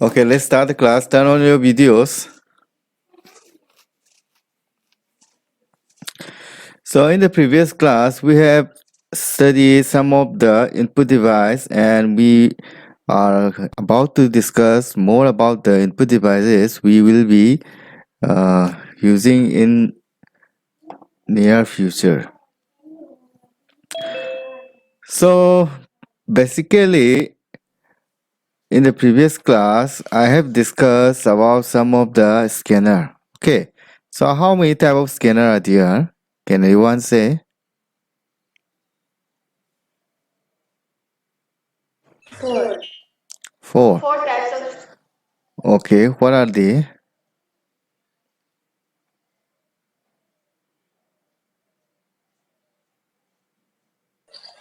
Okay, let's start the class. Turn on your videos. So in the previous class, we have studied some of the input device, and we are about to discuss more about the input devices we will be using in near future. So basically, in the previous class, I have discussed about some of the scanner. Okay, so how many type of scanner are there? Can anyone say? Four. Four. Four types of Okay, what are they?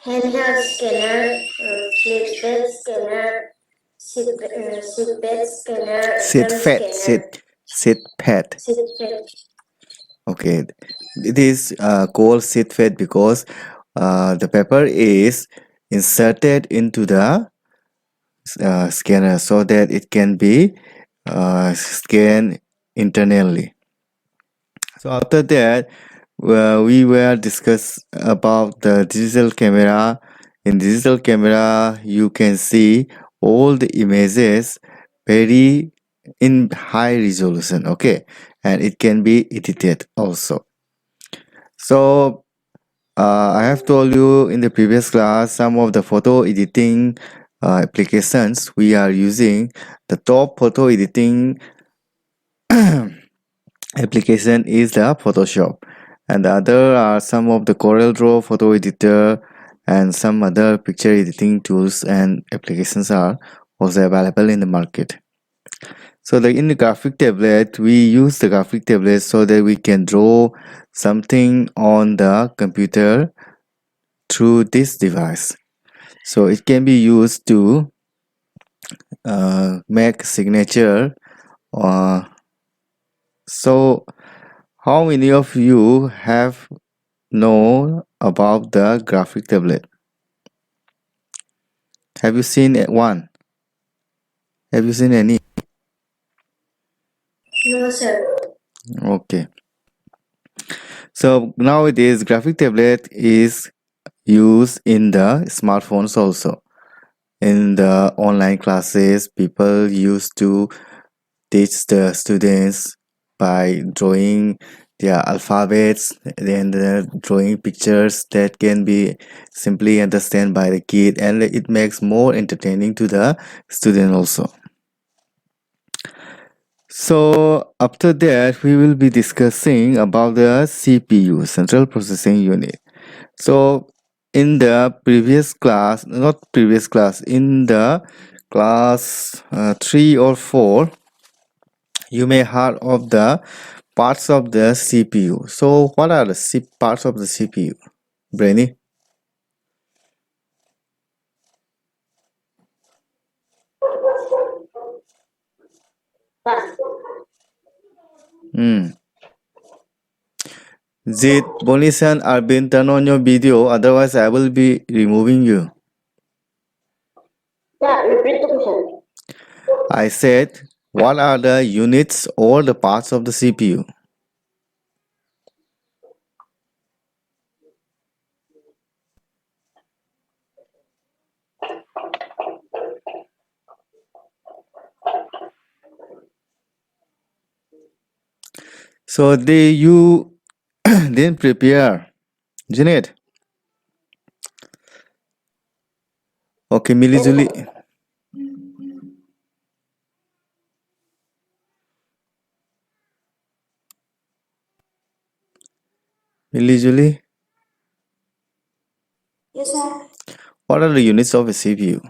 handheld scanner, flatbed scanner, seatbed scanner, Sit drum fat, scanner, sit pad. seatbed. Okay, it is called sit fat because the paper is inserted into the scanner so that it can be scanned internally. So after that, we were discuss about the digital camera. In digital camera, you can see all the images very in high resolution. Okay, and it can be edited also. So I have told you in the previous class some of the photo editing applications we are using. The top photo editing application is the Photoshop, and the other are some of the CorelDRAW photo editor and some other picture editing tools and applications are also available in the market. So in the graphic tablet, we use the graphic tablet so that we can draw something on the computer through this device. So it can be used to make signature. So how many of you have know about the graphic tablet? Have you seen one? Have you seen any? No, sir. Okay. So nowadays graphic tablet is used in the smartphones also. In the online classes, people used to teach the students by drawing their alphabets and drawing pictures that can be simply understand by the kid, and it makes more entertaining to the student also. So after that, we will be discussing about the CPU, Central Processing Unit. So in the previous class, not previous class, in the class 3 or 4, you may heard of the parts of the CPU. So what are the parts of the CPU, Brainy? Bus. Zid, Bonisan, Arbin, turn on your video, otherwise I will be removing you. Yeah, repeat the question. I said, what are the units or the parts of the CPU? So you didn't prepare, Janet. Okay, Millie Julie. Millie Julie, Yes, sir. what are the units of a CPU?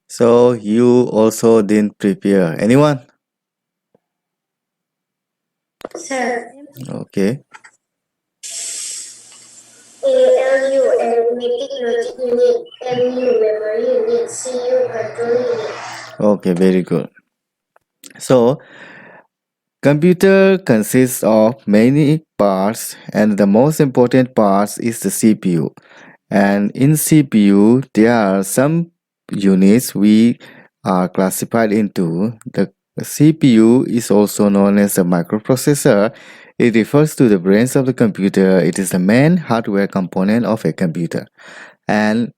So you also didn't prepare. Anyone? Sir. Okay. ALU, arithmetic logic unit, MU, memory unit, CU, control unit. Okay, very good. So computer consists of many parts, and the most important part is the CPU. And in CPU, there are some units we are classified into. The CPU is also known as a microprocessor. It refers to the brains of the computer. It is the main hardware component of a computer. And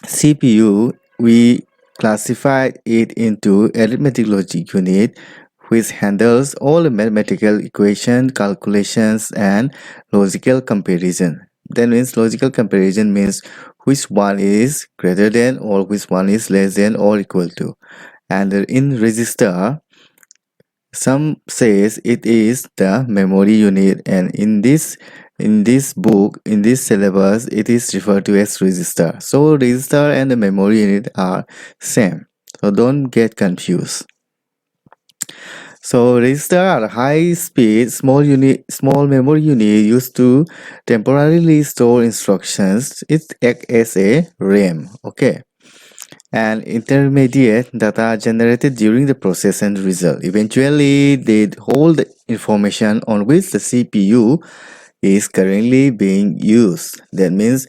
CPU, we classify it into arithmetic logic unit, which handles all the mathematical equation, calculations, and logical comparison. That means logical comparison means which one is greater than or which one is less than or equal to. And in register, some says it is the memory unit, and in this book, in this syllabus, it is referred to as register. So register and the memory unit are same. So don't get confused. So register are high speed small memory unit used to temporarily store instructions. It acts as a RAM. Okay. And intermediate data generated during the process and result. Eventually, they hold the information on which the CPU is currently being used. That means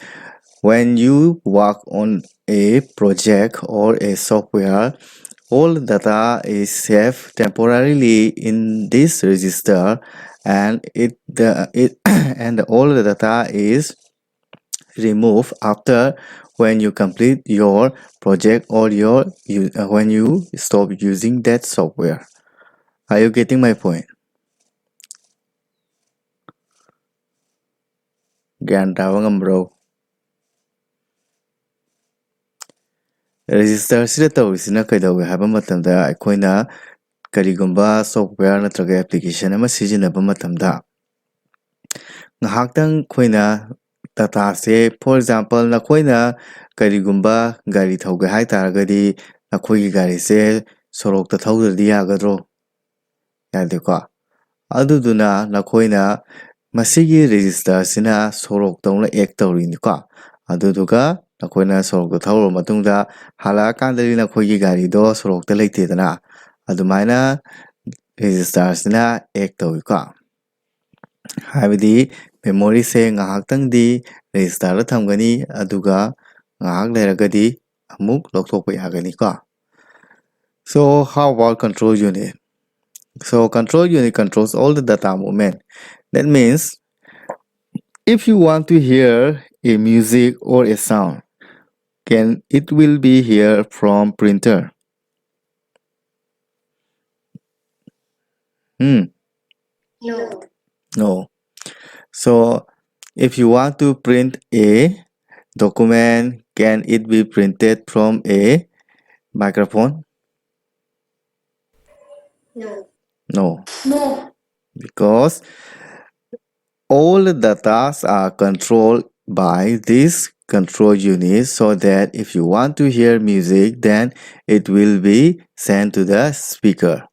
when you work on a project or a software, all data is saved temporarily in this register, and and all the data is removed after when you complete your project or when you stop using that software. Are you getting my point? ꯒ꯭ꯌꯥꯟ ꯇꯥꯕ ꯉꯝꯕ꯭ꯔꯣ? ꯔꯦꯖꯤꯁꯇꯔꯁꯤꯗ ꯇꯧꯔꯤꯁꯤꯅ ꯀꯩꯗꯧꯋꯦ ꯍꯥꯏꯕ ꯃꯇꯝꯗ ꯑꯩꯈꯣꯏꯅ ꯀꯔꯤꯒꯨꯝꯕ software ꯅꯠꯇ꯭ꯔꯒ application ꯑꯃ ꯁꯤꯖꯤꯟꯅꯕ ꯃꯇꯝꯗ ꯉꯥꯏꯍꯥꯛꯇꯪ ꯑꯩꯈꯣꯏꯅ ꯗꯇꯥꯁꯦ ꯐꯣꯔ ꯑꯦꯛꯖꯥꯝꯄꯜ ꯅꯈꯣꯏꯅ ꯀꯔꯤꯒꯨꯝꯕ ꯒꯥꯔꯤ ꯊꯧꯒꯦ ꯍꯥꯏ ꯇꯥꯔꯒꯗꯤ ꯅꯈꯣꯏꯒꯤ ꯒꯥꯔꯤꯁꯦ ꯁꯣꯔꯣꯛꯇ ꯊꯧꯗ꯭ꯔꯗꯤ ꯌꯥꯒꯗ꯭ꯔꯣ? ꯌꯥꯗꯦꯀꯣ? ꯑꯗꯨꯗꯨꯅ ꯅꯈꯣꯏꯅ ꯃꯁꯤꯒꯤ ꯔꯦꯖꯤꯁꯇꯔꯁꯤꯅ ꯁꯣꯔꯣꯛꯇꯧꯅ ꯑꯦꯛ ꯇꯧꯔꯤꯅꯤꯀꯣ. ꯑꯗꯨꯗꯨꯒ ꯅꯈꯣꯏꯅ ꯁꯣꯔꯣꯛꯇ ꯊꯧꯔꯨꯔꯕ ꯃꯇꯨꯡꯗ ꯍꯜꯂꯛꯑꯀꯥꯟꯗꯗꯤ ꯅꯈꯣꯏꯒꯤ ꯒꯥꯔꯤꯗꯣ ꯁꯣꯔꯣꯛꯇ ꯂꯩꯇꯦꯗꯅ. ꯑꯗꯨꯃꯥꯏꯅ ꯔꯦꯖꯤꯁꯇꯔꯁꯤꯅ ꯑꯦꯛ ꯇꯧꯏꯀꯣ. ꯍꯥꯏꯕꯗꯤ ꯃꯦꯃꯣꯔꯤꯁꯦ ꯉꯥꯏꯍꯥꯛꯇꯪꯗꯤ ꯔꯦꯖꯤꯁꯇꯔꯗ ꯊꯝꯒꯅꯤ, ꯑꯗꯨꯒ ꯉꯥꯏꯍꯥꯛ ꯂꯩꯔꯒꯗꯤ ꯑꯃꯨꯛ ꯂꯧꯊꯣꯛꯄ ꯌꯥꯒꯅꯤꯀꯣ. So how about control unit? So control unit controls all the data movement. That means if you want to hear a music or a sound, it will be here from printer. No. No. So if you want to print a document, can it be printed from a microphone? No. No. No. Because all the data are controlled by this control unit, so that if you want to hear music, then it will be sent to the speaker.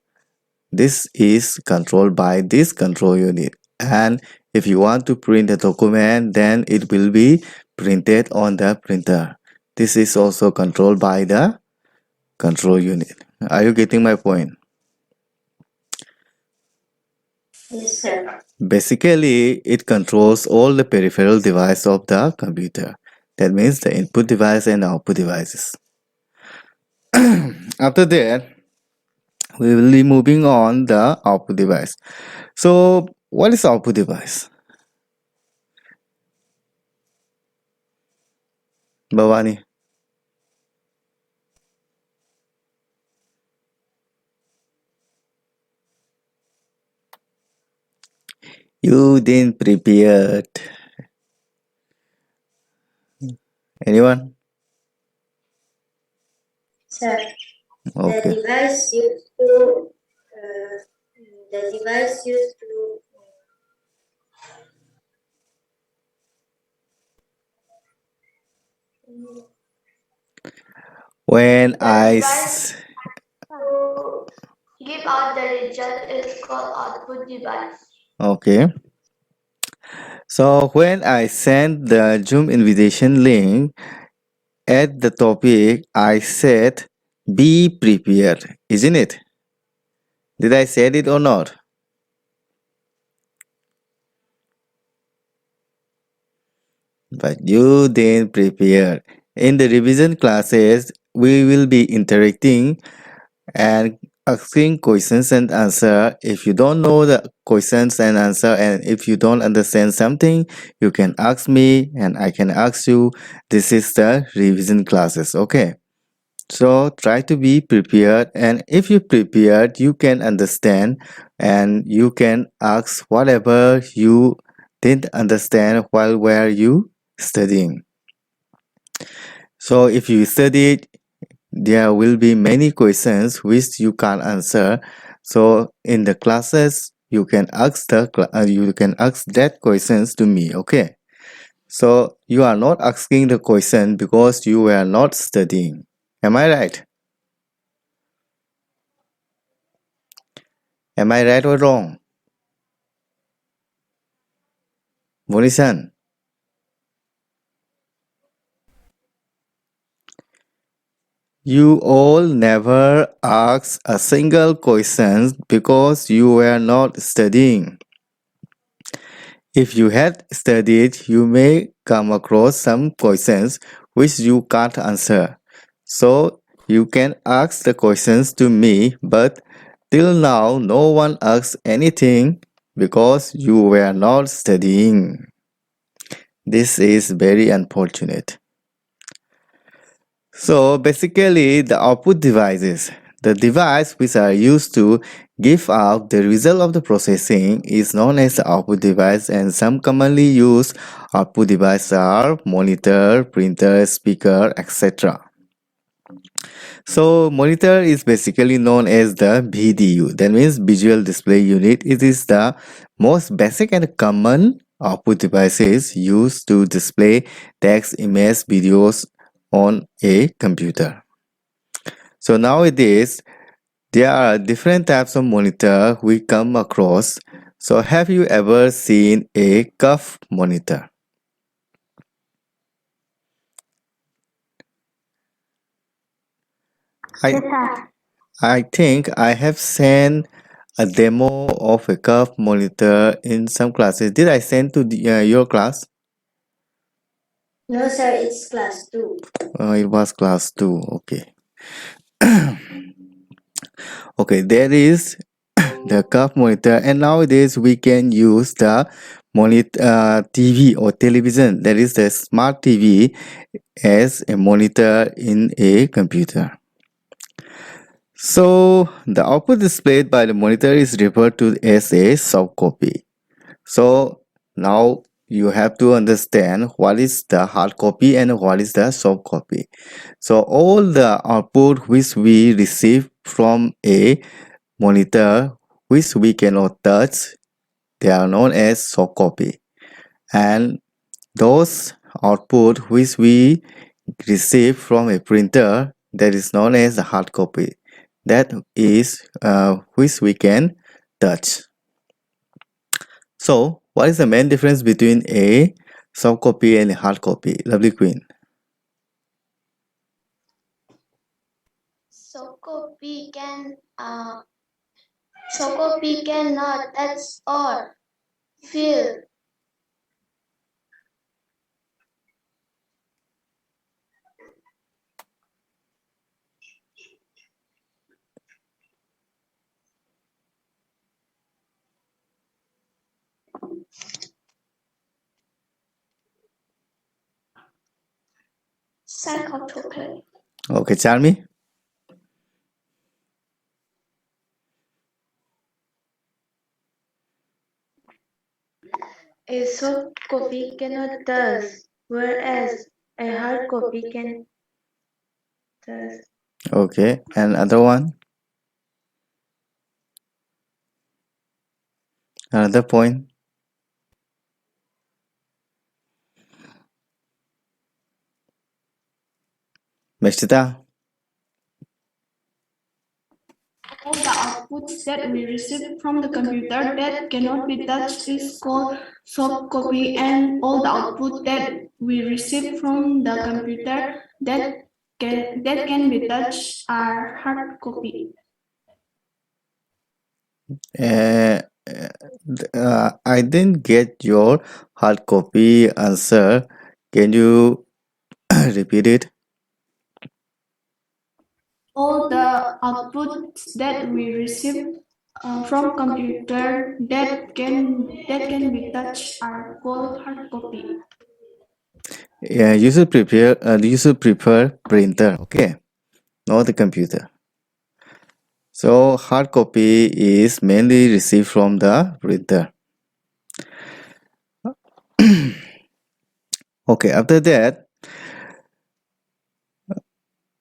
This is controlled by this control unit. And if you want to print a document, then it will be printed on the printer. This is also controlled by the control unit. Are you getting my point? Yes, sir. Basically, it controls all the peripheral devices of the computer. That means the input device and output devices. After that, we will be moving on the output device. So, what is output device? Bhavani? You didn't prepare. Anyone? Sir, Okay. the device used to When The I device to give out the result is called output device. Okay. So when I send the Zoom invitation link, at the topic I said be prepared, isn't it? Did I say it or not? but you didn't prepare. In the revision classes, we will be interacting and asking questions and answer. If you don't know the questions and answer, and if you don't understand something, you can ask me and I can ask you. This is the revision classes, okay? So try to be prepared, and if you prepared, you can understand and you can ask whatever you didn't understand while were you studying. So if you studied, there will be many questions which you can't answer. So in the classes, you can ask that questions to me, okay? So you are not asking the question because you were not studying. Am I right? Am I right or wrong? Monisan, you all never asked a single question because you were not studying. If you had studied, you may come across some questions which you can't answer. So you can ask the questions to me, but till now no one asked anything because you were not studying. This is very unfortunate. So basically the output devices, the device which are used to give out the result of the processing is known as the output device, and some commonly used output devices are monitor, printer, speaker, etc. So monitor is basically known as the VDU, that means visual display unit. It is the most basic and common output devices used to display text, image, videos on a computer. So nowadays there are different types of monitor we come across. So have you ever seen a curved monitor? Yes, I sir. I think I have sent a demo of a curved monitor in some classes. Did I send to your class? No, sir, it's class 2. It was class 2. Okay. Okay, there is the curved monitor, and nowadays we can use the monitor TV or television, that is the smart TV, as a monitor in a computer. So the output displayed by the monitor is referred to as a soft copy. So now you have to understand what is the hard copy and what is the soft copy. So all the output which we receive from a monitor which we cannot touch, they are known as soft copy. And those output which we receive from a printer, that is known as the hard copy. That is which we can touch. So what is the main difference between a soft copy and a hard copy? Lovely Queen. So copy cannot touch or feel. Psychotropic. Okay, Charmy. A soft copy cannot touch, whereas a hard copy can touch. Okay, and other one, another point. Meshita. All the outputs that we receive from the computer that cannot be touched is called soft copy, and all the output that we receive from the computer that can be touched are hard copy. Uh, I didn't get your hard copy answer. Can you repeat it? All the outputs that we receive from computer that can be touched are called hard copy. Yeah, you should prefer printer, okay, not the computer. So hard copy is mainly received from the printer. Okay, after that,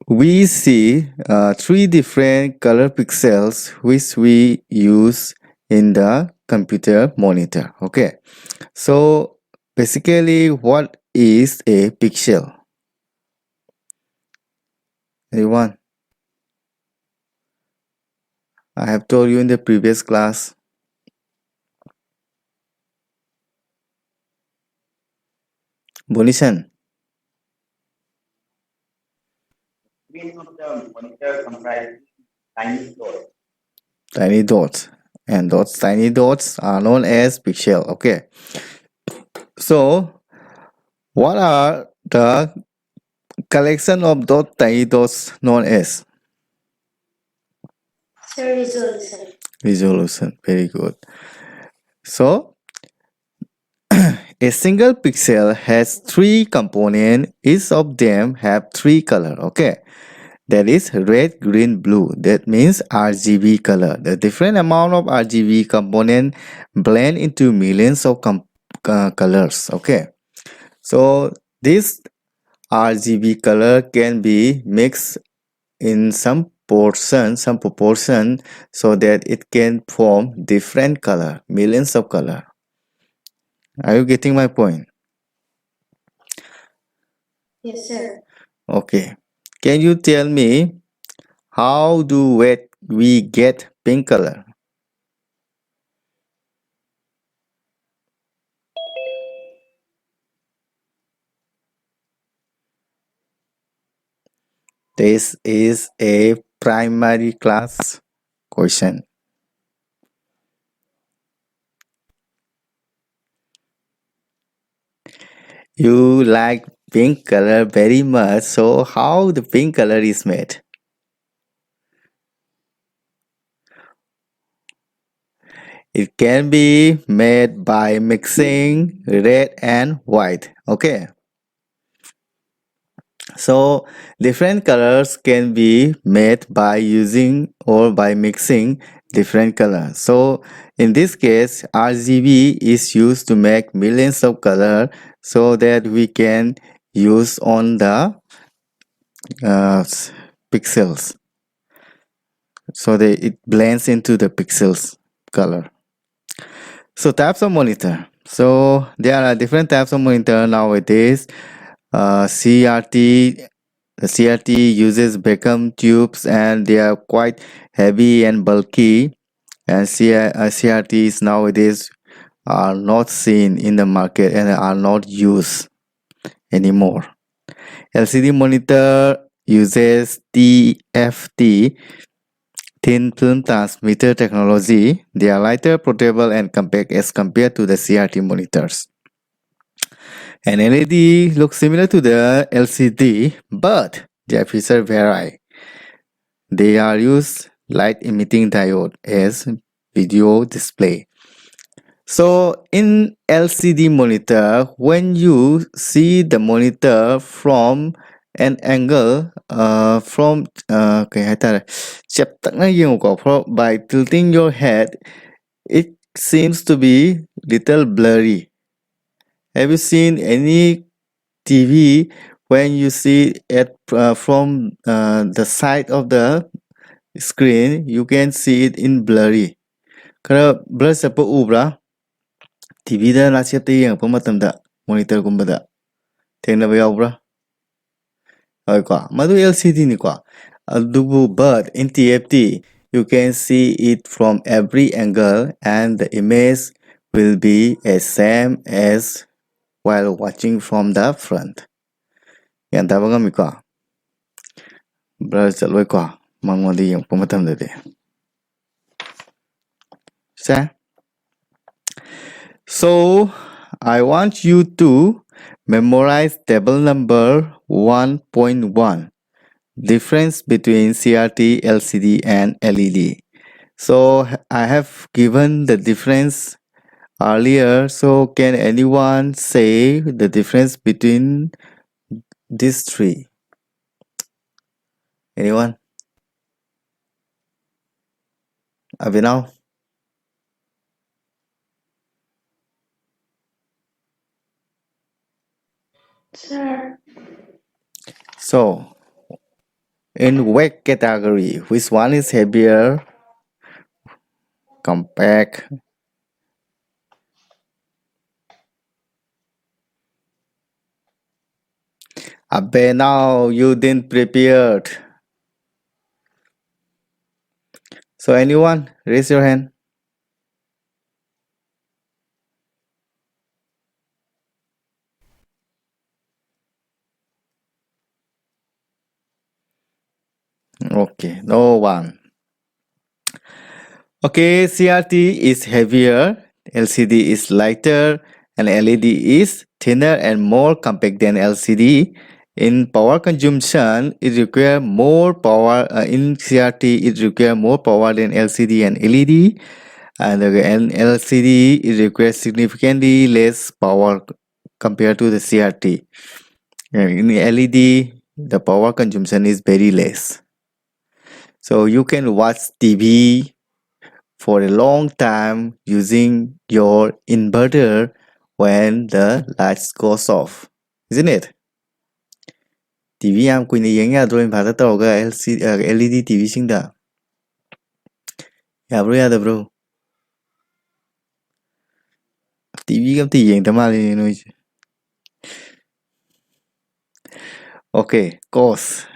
we see three different color pixels which we use in the computer monitor. Okay, so basically, what is a pixel? Anyone? I have told you in the previous class. Bonishan. Screen of the monitor comprises tiny dots. Tiny dots, and those tiny dots are known as pixel. Okay, so what are the collection of those tiny dots known as? Sir, resolution. Resolution. Very good. So a single pixel has three components. Each of them have three color. Okay, that is red, green, blue. That means RGB color. The different amount of RGB component blend into millions of colors. Okay, so this RGB color can be mixed in some proportion, so that it can form different color, millions of color. Are you getting my point? Yes, sir. Okay. Can you tell me how do we get pink color? This is a primary class question. You like pink color very much, so how the pink color is made? It can be made by mixing red and white. Okay. So different colors can be made by using or by mixing different colors. So in this case, RGB is used to make millions of color, so that we can use on the pixels. So that it blends into the pixels color. So types of monitor. So there are different types of monitor nowadays. CRT The CRT uses vacuum tubes, and they are quite heavy and bulky, and CRTs nowadays are not seen in the market and are not used anymore. LCD monitor uses TFT, thin film transmitter technology. They are lighter, portable, and compact as compared to the CRT monitors. An LED looks similar to the LCD, but their features vary. They are used light emitting diode as video display. So in LCD monitor, when you see the monitor from an angle from by tilting your head, it seems to be little blurry. Have you seen any TV when you see it from the side of the screen, you can see it in blurry. Kara blur sapa ubra TV da na chep yang pa matamda monitor gumbada thengna ba yaubra oi kwa madu LCD ni kwa adubu, but in TFT you can see it from every angle and the image will be as same as while watching from the front. Yan ta ba ngami kwa blur chaloi kwa mangodi yang pa matamda de. So I want you to Memorize table number 1.1. Difference between CRT, LCD and LED. So I have given the difference earlier. So can anyone say the difference between these three? Anyone? Abhinav? Sir, So in weight category, which one is heavier? Compact? Abhinav, you didn't prepared. So anyone? Raise your hand. Okay, no one. Okay, CRT is heavier, LCD is lighter, and LED is thinner and more compact than LCD. In power consumption, it requires more power. In CRT, it requires more power than LCD and LED. And in LCD, it requires significantly less power compared to the CRT. In LED, the power consumption is very less. So you can watch TV for a long time using your inverter when the lights goes off, isn't it? TV ꯌꯥꯝ ꯀꯨꯏꯅ ꯌꯦꯡ ꯌꯥꯗ꯭ꯔꯣ inverter ꯇꯧꯔꯒ LED TVꯁꯤꯡꯗ ꯌꯥꯕ꯭ꯔꯣ ꯌꯥꯗꯕ꯭ꯔꯣ TVꯒ ꯑꯝꯇ ꯌꯦꯡꯗ ꯃꯥꯜꯂꯤꯅꯦ ꯅꯣꯏꯁꯦ Okay, cost.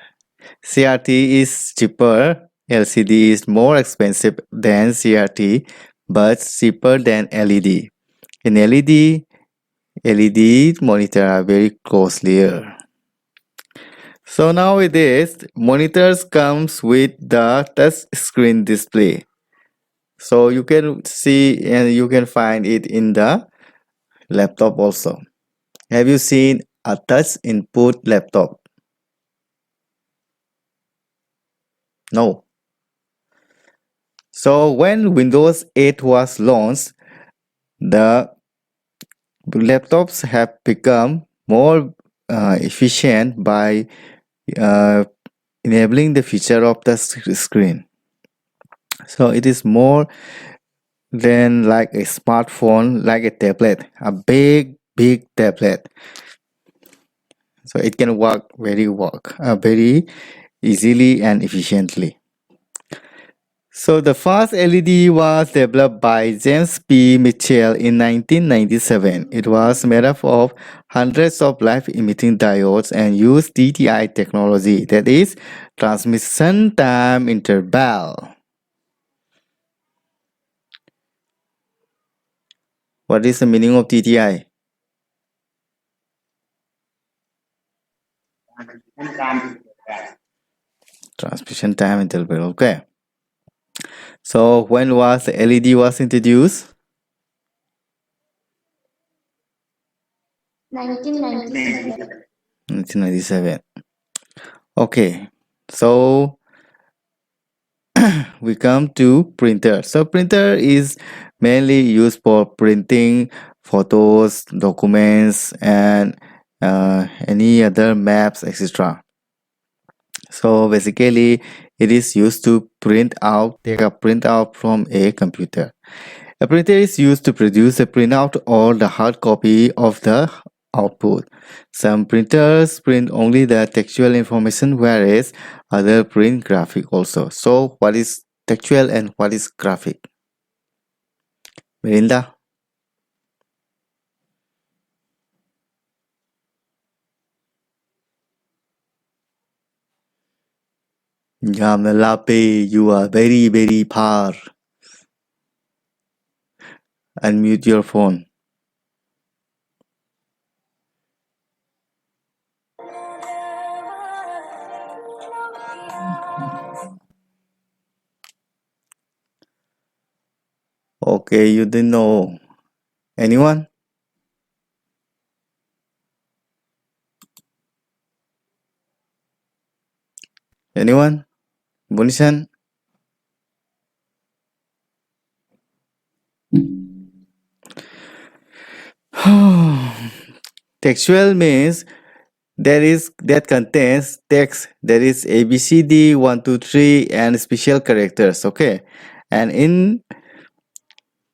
CRT is cheaper, LCD is more expensive than CRT but cheaper than LED. In LED monitors are very costlier. So nowadays, monitors comes with the touch screen display. So you can see and you can find it in the laptop also. Have you seen a touch input laptop? No. So when Windows 8 was launched, the laptops have become more efficient by enabling the feature of the screen. So it is more than like a smartphone, like a tablet, a big tablet. So it can work very easily and efficiently. So the first LED was developed by James P. Mitchell in 1997. It was made up of hundreds of light-emitting diodes and used TTI technology, that is, transmission time interval. What is the meaning of TTI? And time to that. Transmission time interval, okay. So when was the LED was introduced? 1997. 1997. Okay, so we come to printer. So printer is mainly used for printing photos, documents, and any other maps, etc. So basically, it is used to take a printout from a computer. A printer is used to produce a printout or the hard copy of the output. Some printers print only the textual information, whereas other print graphic also. So what is textual and what is graphic? Melinda? Yamna lape, you are very far. Unmute your phone. Okay, you didn't know. Anyone? Anyone? Bunishan? Textual means that contains text that is ABCD 1 2 3 and special characters. Okay, and in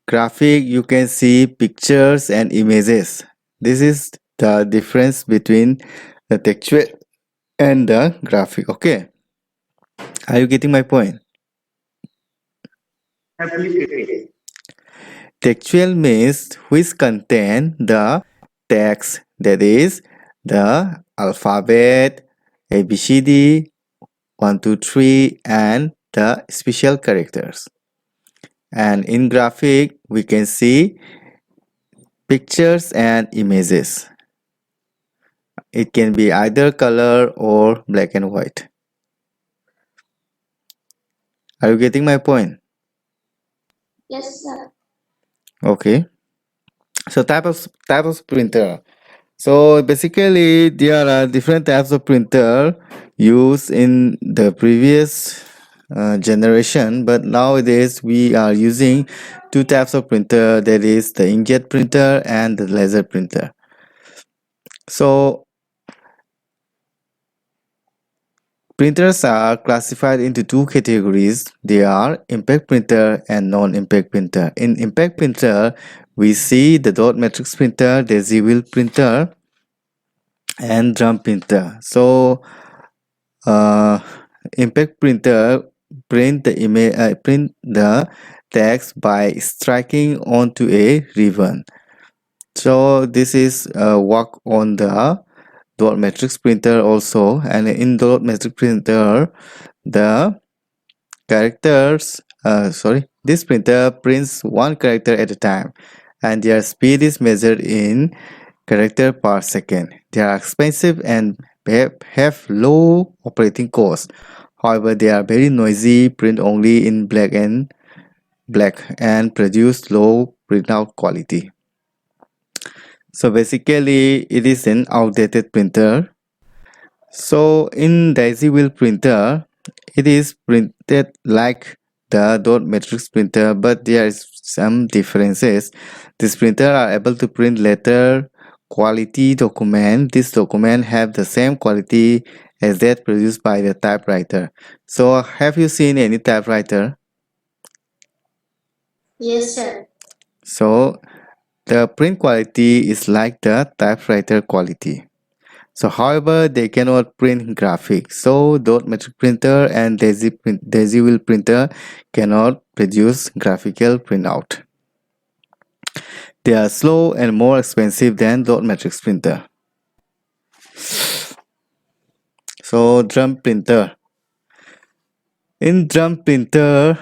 graphic you can see pictures and images. This is the difference between the textual and the graphic. Okay, are you getting my point? Please repeat. Textual means which contain the text, that is the alphabet, ABCD 1 2 3 and the special characters. And in graphic we can see pictures and images. It can be either color or black and white. Are you getting my point? Yes, sir. Okay. So type of printer. So basically there are different types of printer used in the previous generation, but nowadays we are using two types of printer, that is the inkjet printer and the laser printer. So printers are classified into two categories. They are impact printer and non-impact printer. In impact printer, we see the dot matrix printer, daisy wheel printer, and drum printer. So, impact printer print the text by striking onto a ribbon. So this is work on the dot matrix printer also, and in dot matrix printer the characters this printer prints one character at a time, and their speed is measured in character per second. They are expensive and have low operating cost. However, they are very noisy, print only in black and produce low printout quality. So basically it is an outdated printer. So in daisy wheel printer, it is printed like the dot matrix printer, but there is some differences. This printer are able to print letter quality document. This document have the same quality as that produced by the typewriter. So have you seen any typewriter? Yes, sir. So the print quality is like the typewriter quality. So however, they cannot print graphics. So dot matrix printer and daisy wheel printer cannot produce graphical printout. They are slow and more expensive than dot matrix printer. So drum printer. In drum printer,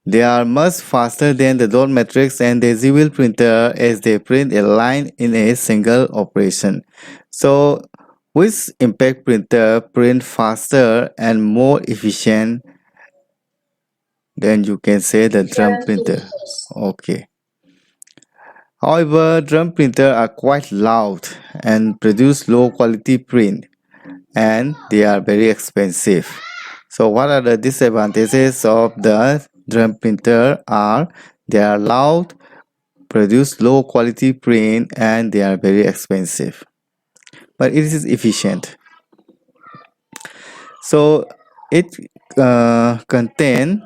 they are much faster than the dot matrix and daisy wheel printer, as they print a line in a single operation. So which impact printer print faster and more efficient? Then you can say the drum printer. Okay. However, drum printer are quite loud and produce low quality print, and they are very expensive. So what are the disadvantages of the drum printer? Are they are loud, produce low quality print, and they are very expensive. But it is efficient. So it contain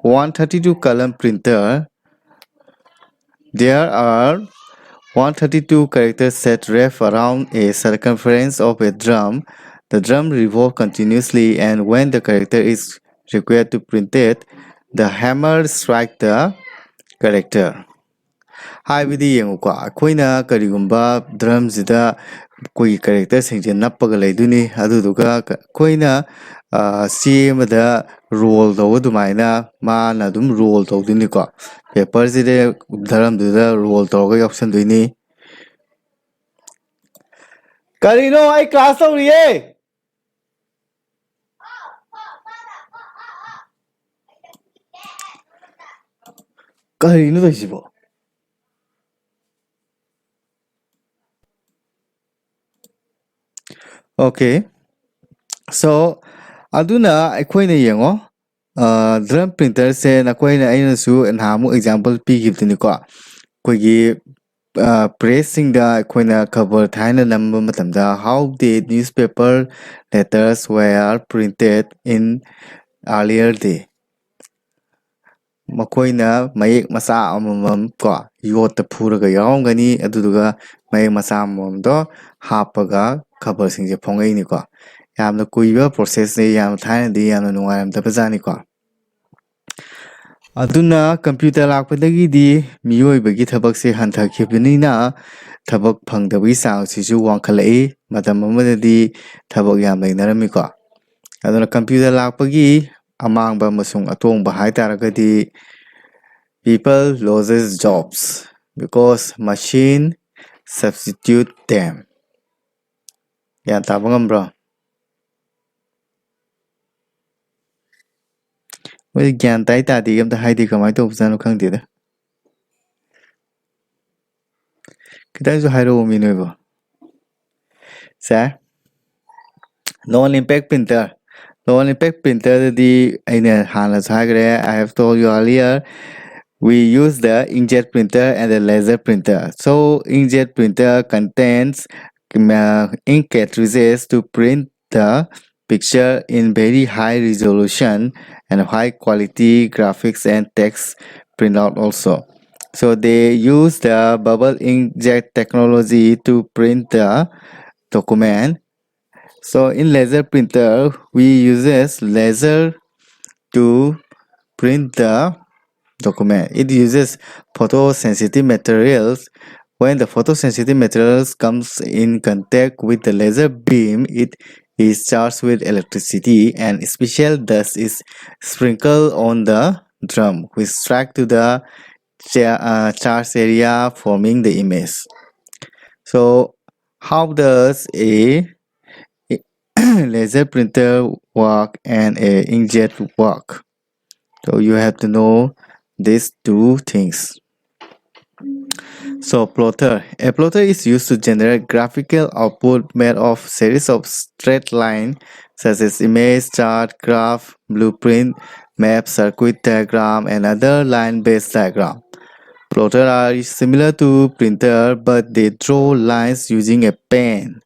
132 column printer. There are 132 characters set wrapped around a circumference of a drum. The drum revolves continuously, and when the character is required to print it, the hammer strikes the character. ꯍꯥꯏꯕꯗꯤ ꯌꯦꯡꯉꯨꯀꯣ ꯑꯩꯈꯣꯏꯅ ꯀꯔꯤꯒꯨꯝꯕ ꯗ꯭ꯔꯝꯁꯤꯗ ꯑꯩꯈꯣꯏꯒꯤ ꯀꯦꯔꯦꯛꯇꯔꯁꯤꯡꯁꯦ ꯅꯞꯄꯒ ꯂꯩꯗꯣꯏꯅꯤ, ꯑꯗꯨꯗꯨꯒ ꯑꯩꯈꯣꯏꯅ ꯆꯦ ꯑꯃꯗ role ꯇꯧꯕ ꯑꯗꯨꯃꯥꯏꯅ ꯃꯥꯅ ꯑꯗꯨꯝ ꯔꯣꯜ ꯇꯧꯗꯣꯏꯅꯤꯀꯣ, ꯄꯦꯄꯔꯁꯤꯗ ꯗ꯭ꯔꯝꯗꯨꯗ ꯔꯣꯜ ꯇꯧꯔꯒ ꯌꯥꯎꯁꯟꯗꯣꯏꯅꯤ. ꯀꯔꯤꯅꯣ ꯑꯩ ꯀ꯭ꯂꯥꯁ ꯇꯧꯔꯤꯌꯦ. ꯀꯔꯤꯅꯣ ꯇꯧꯏꯁꯤꯕꯣ? Okay. so aduna ꯑꯩꯈꯣꯏꯅ ꯌꯦꯡꯉꯣ drum printer se nakoina aina su nhamu example pigibdini ko ꯑꯩꯈꯣꯏꯒꯤ ꯄ꯭ꯔꯦꯁꯁꯤꯡꯗ ꯑꯩꯈꯣꯏꯅ ꯈꯕꯔ ꯊꯥꯏꯅ ꯅꯝꯕ ꯃꯇꯝꯗ how did newspaper letters were printed in earlier day ꯃꯈꯣꯏꯅ ꯃꯌꯦꯛ ꯃꯆꯥ ꯑꯃꯃꯝ ꯀꯣ ꯌꯣꯠꯇ ꯐꯨꯔꯒ ꯌꯥꯎꯔꯝꯒꯅꯤ ꯑꯗꯨꯗꯨꯒ ꯃꯌꯦꯛ ꯃꯆꯥ ꯑꯃꯃꯝꯗꯣ ꯍꯥꯞꯄꯒ ꯈꯕꯔꯁꯤꯡꯁꯦ ꯐꯣꯡꯉꯛꯏꯅꯤꯀꯣ ꯌꯥꯝꯅ ꯀꯨꯏꯕ ꯄ꯭ꯔꯣꯁꯦꯁꯅꯦ ꯌꯥꯝꯅ ꯊꯥꯏꯅꯗꯤ ꯌꯥꯝꯅ ꯅꯨꯡꯉꯥꯏꯔꯝꯗꯕꯖꯥꯠꯅꯤꯀꯣ ꯑꯗꯨꯅ ꯀꯝꯄ꯭ꯌꯨꯇꯔ ꯂꯥꯛꯄꯗꯒꯤꯗꯤ ꯃꯤꯑꯣꯏꯕꯒꯤ ꯊꯕꯛꯁꯦ ꯍꯟꯊꯈꯤꯕꯅꯤꯅ ꯊꯕꯛ ꯐꯪꯗꯕꯒꯤ ꯆꯥꯡꯁꯤꯁꯨ ꯋꯥꯡꯈꯠꯂꯛꯏ ꯃꯇꯝ ꯑꯃꯗꯗꯤ ꯊꯕꯛ ꯌꯥꯝ ꯂꯩꯅꯔꯝꯃꯤꯀꯣ ꯑꯗꯨꯅ ꯀꯝꯄ꯭ꯌꯨꯇꯔ ꯂꯥꯛꯄꯒꯤ ꯑꯃꯥꯡꯕ ꯑꯃꯁꯨꯡ ꯑꯇꯣꯡꯕ ꯍꯥꯏꯇꯥꯔꯒꯗꯤ people loses jobs because machine substitute them ꯒ꯭ꯌꯥꯟ ꯇꯥꯕ ꯉꯝꯕ꯭ꯔꯣ ꯃꯣꯏꯗꯤ ꯒ꯭ꯌꯥꯟ ꯇꯥꯏ ꯇꯥꯗꯦ ꯑꯝꯇ ꯍꯥꯏꯗꯤ ꯀꯃꯥꯏꯅ ꯇꯧꯕꯖꯥꯠꯅꯣ ꯈꯪꯗꯦꯗ ꯈꯤꯇꯪꯁꯨ ꯍꯥꯏꯔꯛꯑꯣ ꯃꯤ ꯅꯣꯏꯕꯣ ꯁꯦ non impact printer non impact printerꯗꯗꯤ ꯑꯩꯅ ꯍꯥꯟꯅꯁꯨ ꯍꯥꯏꯈ꯭ꯔꯦ I have told you earlier we use the inkjet printer and the laser printer so inkjet printer contains ink cartridges to print the picture in very high resolution and high quality graphics and text printout also. So they use the bubble inkjet technology to print the document. So in laser printer, we uses laser to print the document. It uses photosensitive materials. When the photosensitive materials comes in contact with the laser beam, it is charged with electricity and special dust is sprinkled on the drum, which strike to the charged area forming the image. So how does a laser printer work and a inkjet work? So you have to know these two things. So plotter. A plotter is used to generate graphical output made of series of straight lines such as image, chart, graph, blueprint, map, circuit diagram, and other line-based diagram. Plotter are similar to printer, but they draw lines using a pen.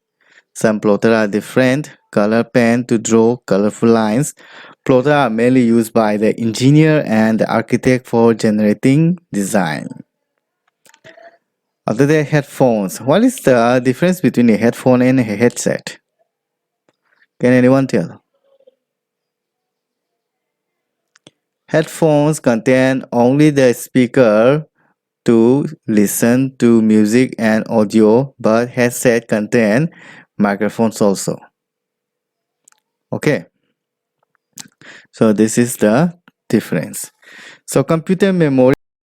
Some plotter are different color pen to draw colorful lines. Plotter are mainly used by the engineer and the architect for generating design. Other than headphones, what is the difference between a headphone and a headset? Can anyone tell? Headphones contain only the speaker to listen to music and audio, but headset contain microphones also. Okay. So this is the difference. So computer memory